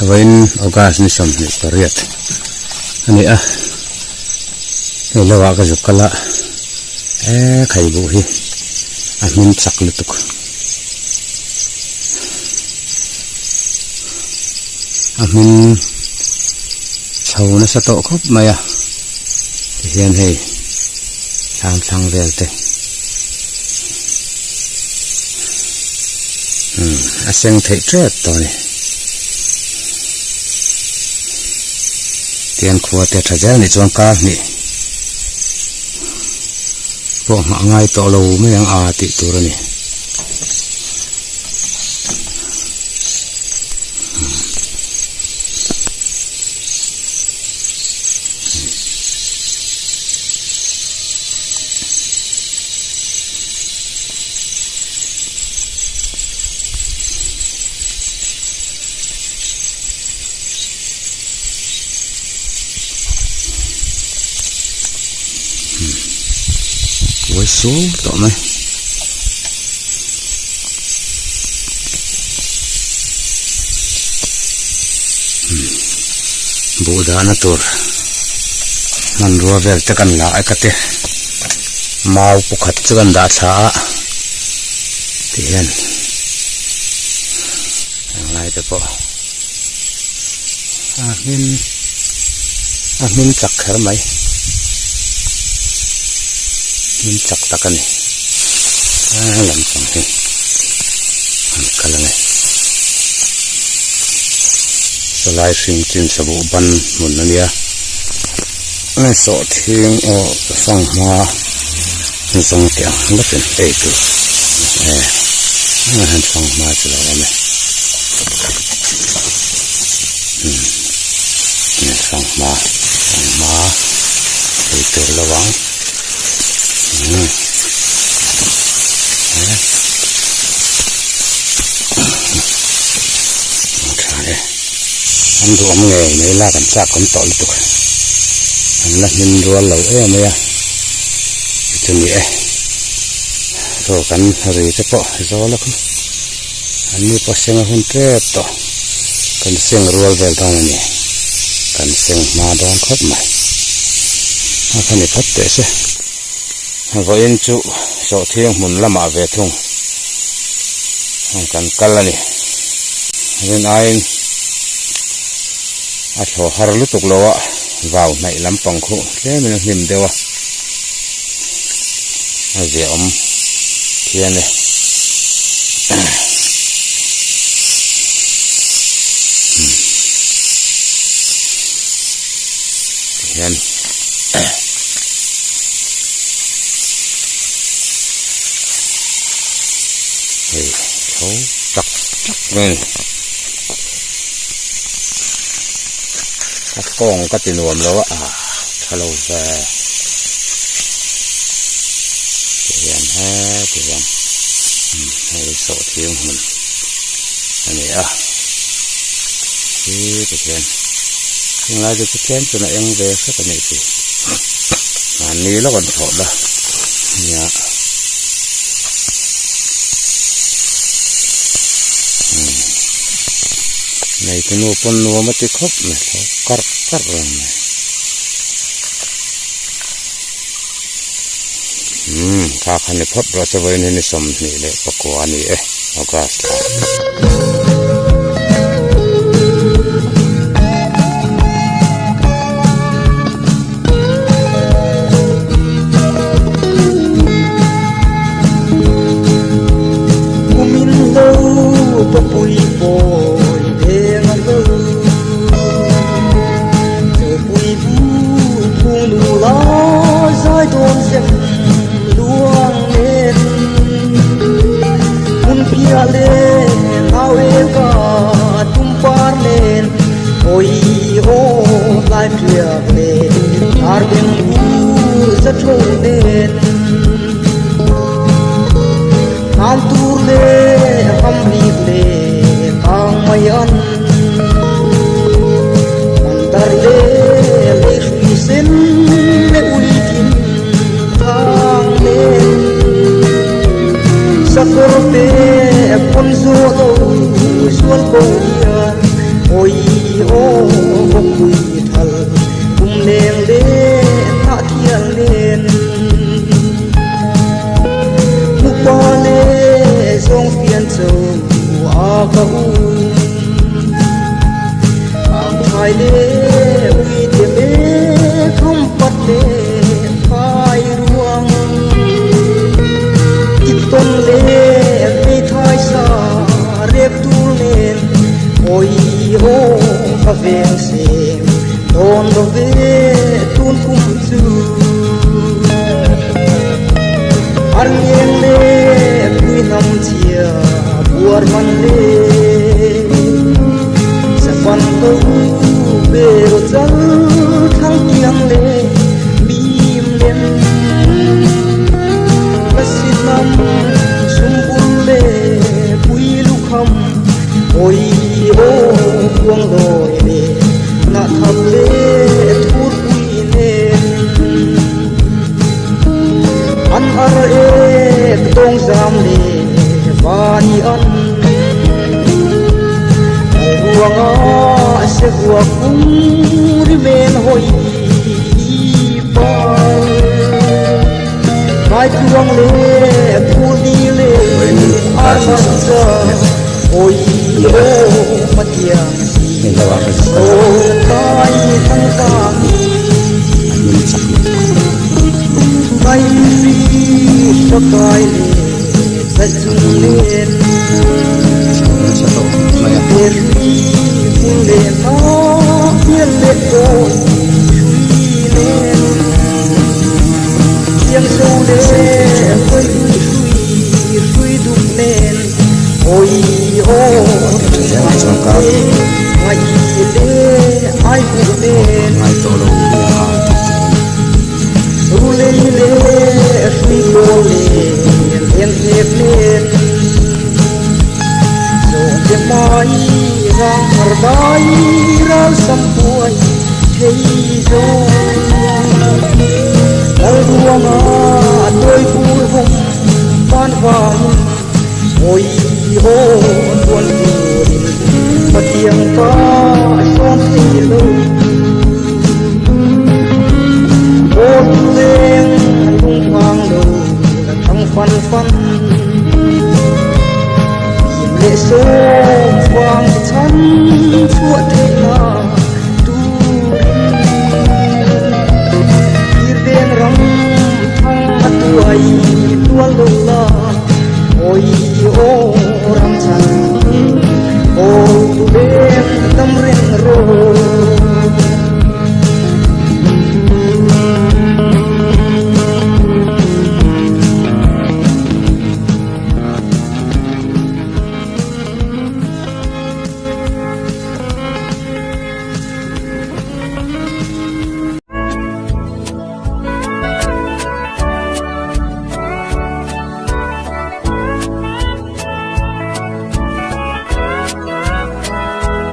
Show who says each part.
Speaker 1: Vain ogas ni som ni pariat ani a ni lawa ka jukala khai bu hi a min chak lutuk a min chhauna sa to khop maya hian hei thang velte a seng thei tret to ni tiền khua tiền trả giá này cho cá nè, bộ họ ngay tổ lầu mấy anh tị tụ rồi nè, với số tụi mày bộ đá nó tur mình rùa về cho cần lại cái tiền mau bục hạt cho cần đá xả tiền lại được bộ mình chặt hết mấy mình chặt ta cái này làm xong thì cái này sợi sinh trên sập ban một nơi này sọ thiên ở phòng hoa xong tiếng rất là tệ từ này phòng hoa chỉ là này phòng hoa tệ từ là vắng anh ruộng nghề này là cảnh sát cũng tội tục anh là nhìn ruộng lẩu ấy mà cho nghĩa rồi cắn rồi cho bỏ gió là không anh đi bỏ xem hơn thế to cần xem ruộng về thằng này cần xem mà đón khóc mày cái này phát tệ chứ vậy anh chú sợ thiên muốn làm ở về thùng cần cắt là này nên ai cho har lu tuk lo vào này lắm bằng khu thế mình nhìn đều về ông thiên này thiên thì thấu chắc lên các con các tiền nuông đó hello về tiền ha tiền hay sổ thiêng mình anh này thì tiền nhưng lại được tiền cho nó em về rất là nhiều gì anh ní nó còn thọ đó nhá này cái nô pon nô mất cái khóc này cắt rồi nàyถ้าคันนี้พบเราจะไว้ในสมนี่เลยปะกวานี่เอากาส
Speaker 2: lệ uy tiệm lệ không bắt lệ phai ruộng kịp tôn lệ vì thay xa rệp tu lên ôi ô và vẹn xem tôn đồ về tuôn cung dư ăn yên lệ quy năm chia buồn man lệ văn câu về một dân thăng kiang lệ bìm lên bất xin năm sum bùn lệ quý lúc không ôi ô quang đồi lệ ngã thập lệ thút quý nên ăn ar ê tông giam lệ và đi ăn Wanga se gua kum rimen hoi pa mai tuang le pudi le amansa oi o matiang o kai thang tang mai ri sakai le sajun len Hãy subscribe cho kênh Ghiền Mì Gõ để không bỏ lỡ rang harbay ra sampuai hei zo dal ruanga toi pur hom pan van oi ho tuan turin patiang pa som hilo o leng lung hang do thang fan fan lệ số vàng chắn chúa thế là tu đi đến răng thăng tuổi tua lô la ôi ô